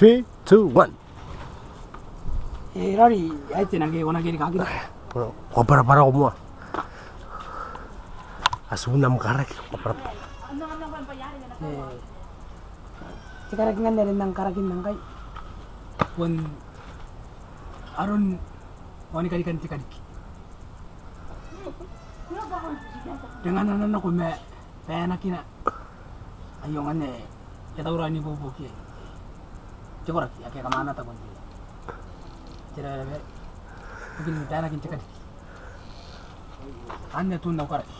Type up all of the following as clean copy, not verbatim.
3, 2, 1. Rari, ay tinanggi ko na gini kagina. Para ko mo. Asunam Kariki. Si Kariki nga na rin ng Karakin ng kay. Kung aron wani karikan si Kariki. Dengan anak aku me anak kina ayong ane kita urani bobo ki. Cokor ya kayak kemana tak kunci. Jadi mungkin dana kin cekali. Ane tuh nak Kariki.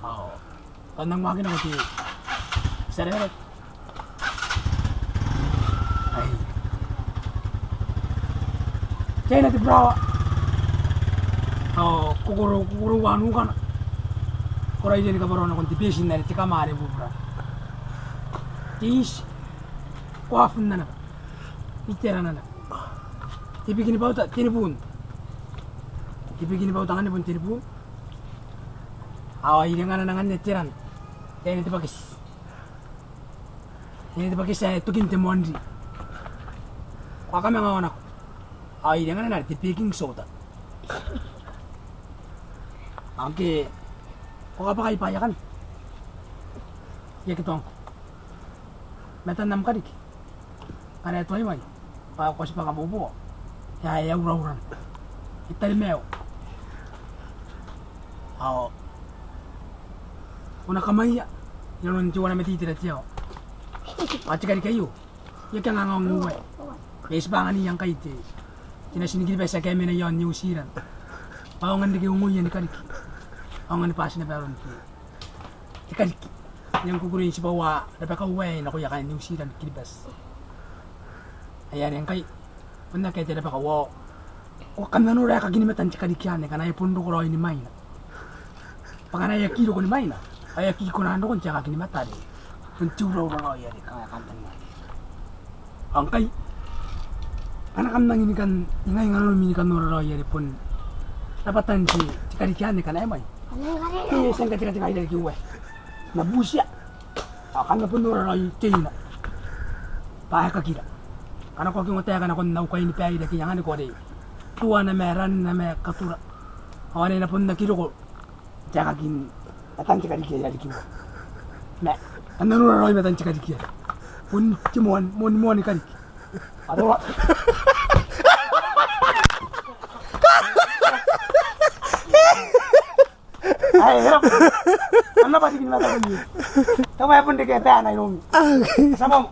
Oh, kanang makin aku ti. Seret. Ay. Kaya na ti brawa. Oh, kukuru wanu kan. Kora ije ni kabaro na konti pesin na ti kamare bubra. Tis. Kuafun na. Itera na. Tipikini bauta tinipun. Tipikini bauta ngane pun tinipun. Awa ide ngana nangan netiran. Kaya ni tipakis. Ini tipakis saya tukin temondi. Kwa kama ngawan ako. Awa ide ngana na tipiking soda. Angke, kok apa kayak payah kan? Ya kita metan nam Kariki. Karena itu aja, pak kau siapa kamu bawa? Ya uraura. Kita di meo. Aw, una kamaya, yang nanti wana meti tidak tiaw. Aci Kariki kayu, ya kan ngang gue. Besbangan yang kayak itu. Cina sini kita biasa kayak mana yang New Zealand. Pawangan dike ungu yan ni Kariki. Pawangan pas na peron ki. Ni Kariki. Yang kukurin si bawa dapat ka uwe na kuya kan New Zealand kilibas. Ayan yang kay puna kay dapat ka wo. O kanano ra ka ginimatan si Kariki yan kana ipundo ko ro ni maina. Pangana ya kilo ko ni maina. Ay ki ko na ando kon tiya ka ginimata de. Kun turo ro ya de ka kantan ni. Ang kay anak nang ini kan ingay ngano mini kan ro ya de pun dapatan si Kariki ane kan emay. Kaya saan ka tika-tika dari kiwe. Nabusya. Akan na puno ray tina. Pahe ka kira. Kana ko kingote kana kon nau kay ni pay daki yang ane ko de. Tua na meran na me katura. Awane na pun na kilo ko. Jaga kin atan si Kariki dari kiwe. Me. Anda nura ray metan si Kariki. Pun cimuan mon ni Kariki. Aduh. Ay, hirap. Ano ba tingin natin niyo? Tama pun dikaya na yung. Sama mo.